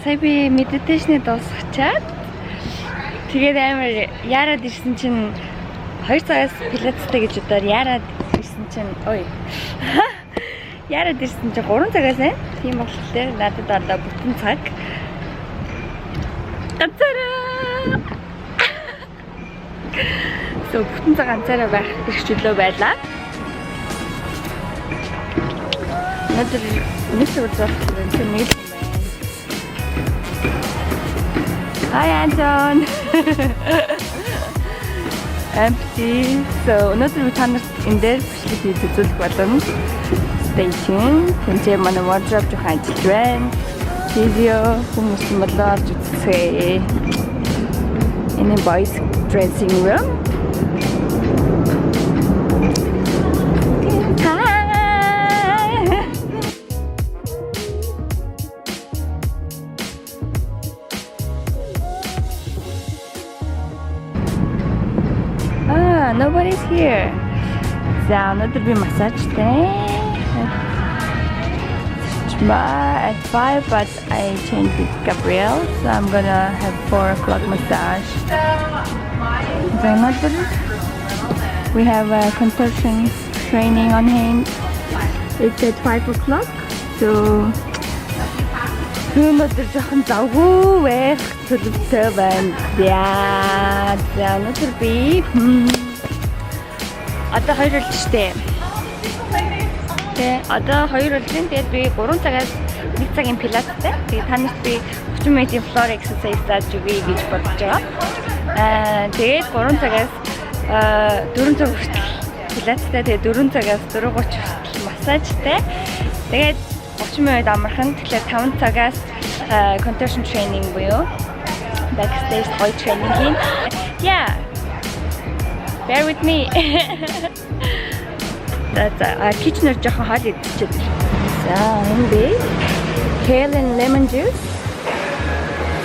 сая би медитейшнээ дуусгачаад тэгээд амар яарад ирсэн чинь 2 цагаас пилатестэй гэж удаар яарад ирсэн чинь яарад ирсэн чинь 3 цагаас байна. Тийм болохоор надад одоо бүтэн цаг. Ганцаараа. So бүтэн цаг ганцаараа байх хэрэгчлөө байлаа. Өнөөдөр зөвхөн нэг Hi Anton. Empty. So өнөөдөр та нарт энэ дээр бичлэг үзүүлэх болно. Stay tuned. Тэнцээ манай wardrobe жоохон ажиллаж байна. Видео хүмүүс болоод үзье. In a boys dressing room. Nobody's here. So another be massage day. SERCHMAA at 5, but I changed with Gabrielle, so I'm gonna have 4 o'clock massage. So another, we have a contortion training on hand. It's at 5 o'clock. So өнөөдөр жоохон завгүй байх төлөвтэй байна. Яа, өнөөдөр би одоо 2 болж штэ. Тэ одоо 2 болж байна. Тэгээд би 3 цагаас 1 цагийн пилатестэй. Тэгээд та нарт би 30 минутын floor exercise зааж өгье гэж бодож байгаа. Тэгээд 3 цагаас 4 цаг хүртэл пилатестэй. Тэгээд 4 цагаас 4:30 хүртэл массажтай. Тэгээд 30 минут амархан. Тэгэхээр 5 цагаас contortion training буюу backstage гоё training хийн. Yeah. Bear with me. That's kitchen жоохон хол идчихэж байна. За, энэ би kale and lemon juice.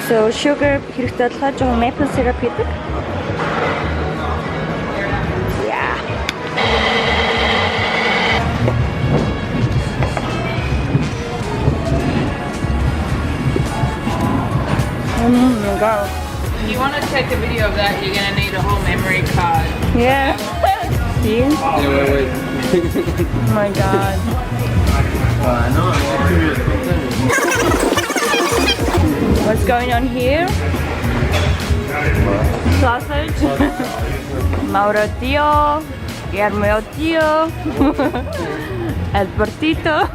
So sugar хэрэгтэй болохоор жоохон maple syrup хийдэг. Yeah. Go. If you want to take a video of that, you're going to need a whole memory card. Yeah. See? Yeah, wait. Oh my god. No, What's going on here? Sausage. Mauro Tio. Guillermo Tio. Albertito.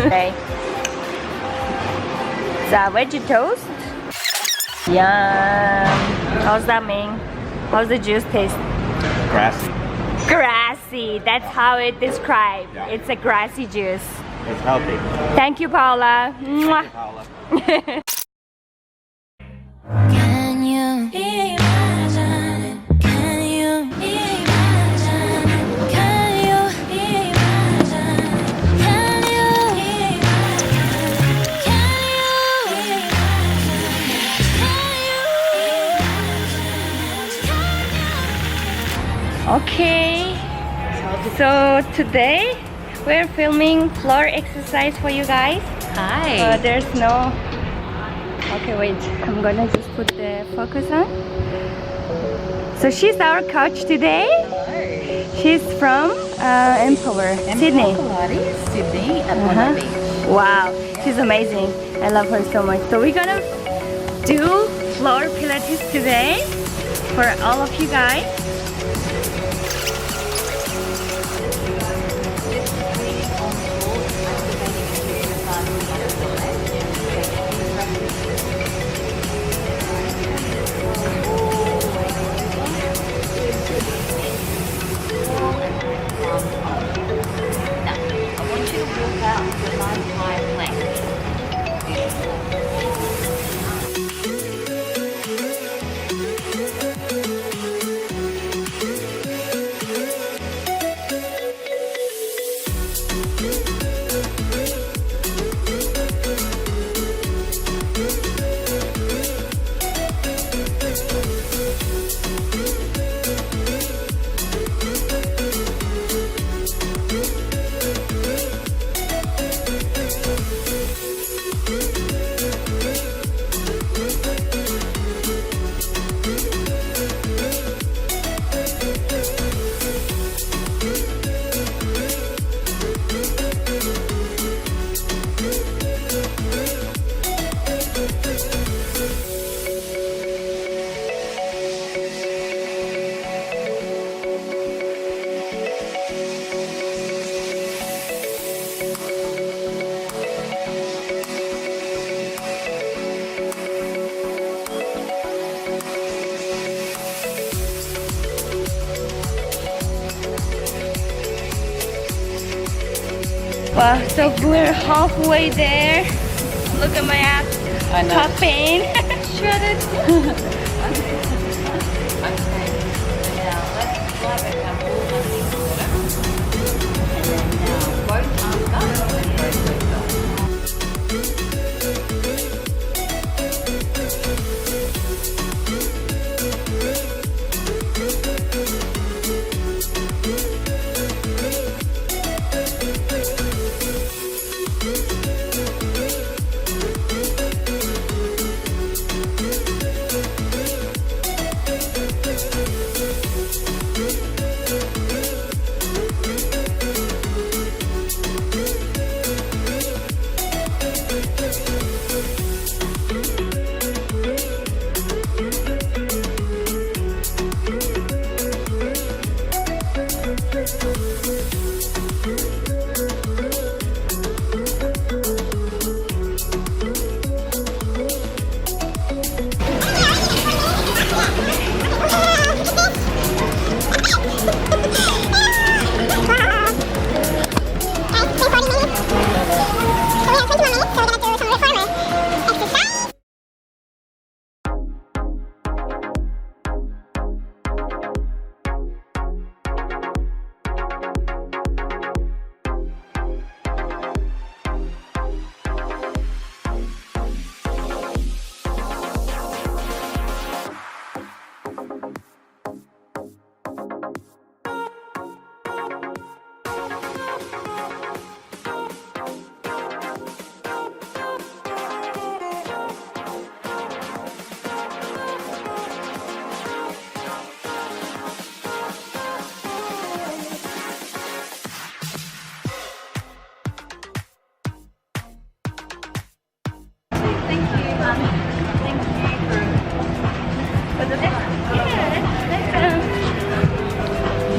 Okay. Veggie toast. Yum. How's that mean? How's the juice taste? grassy. Grassy. That's how it described. Yeah. It's a grassy juice. It's healthy. Thank you, Paula. Mwah. Paula. Can you imagine? Can you imagine? Can you imagine? Can you imagine? Can you imagine? Okay. So today we're filming floor exercise for you guys. Hi. There's no. Okay, wait. I'm gonna just put the focus on. So she's our coach today. She's from Empower, Sydney. Sydney and Wow, she's amazing. I love her so much. So we're gonna do floor pilates today for all of you guys. Wow, so we're halfway there. Look at my abs. I know. Top pain. Shredded.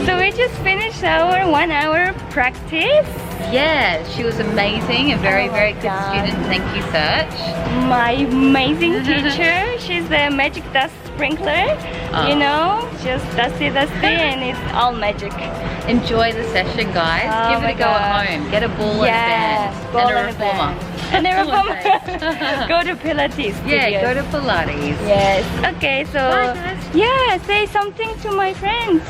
So we just finished our 1 hour practice. Yeah, she was amazing, a very, Oh my very good God. student. Thank you, Serch. My amazing teacher. She's the magic dust sprinkler. Oh. You know, just dusty, and it's all magic. Enjoy the session, guys. Oh Give my it a go at God. home. Get a ball Yeah, and a band. ball and a and a reformer. band. And a reformer. Always. Go to Pilates. Yeah, studios. go to Pilates. Yes. Okay, so Bye, guys. yeah, say something to my friends.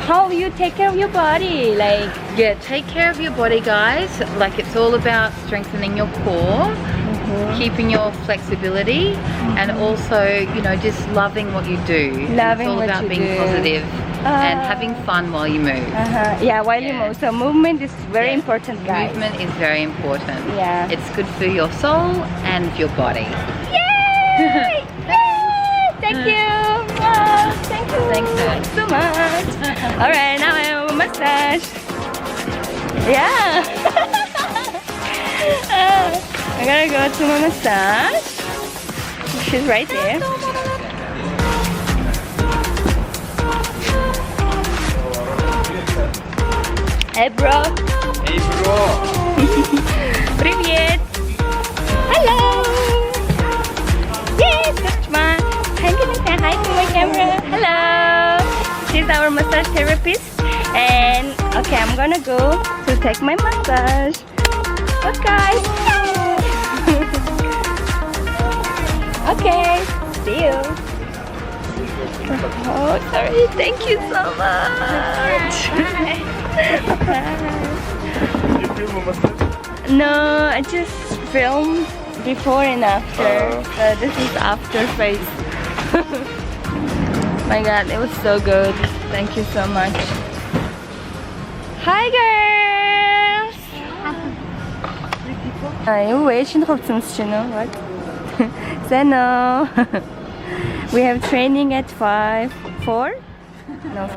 How you take care of your body, like Yeah, take care of your body, guys. Like, it's all about strengthening your core, keeping your flexibility, and also, you know, just loving what you do. Loving it's all what about you being do. positive and having fun while you move. yeah, while you Yeah. move. So movement is very Yeah. important, guys. Movement is very important. Yeah. It's good for your soul and your body. Yay! Yay! Thank you. Oh, thank you. Thanks, Ed. so much. All right, now I have a massage. Yeah. I gotta go to my massage. She's right there. Hey, bro. Hey, bro. Привет. Hello. Yes, SERCHMAA. Hi, can you say hi to my camera? Hello. She's our massage therapist. And okay, I'm gonna go to take my massage. Okay. Okay. See you. Oh, sorry. Thank you so much. You film a massage? No, I just filmed before and after. So this is after face. My God, it was so good. Thank you so much. Hi girls. 이거 왜 신호 없으면서 신호? What? Say no. We have training at 4? No.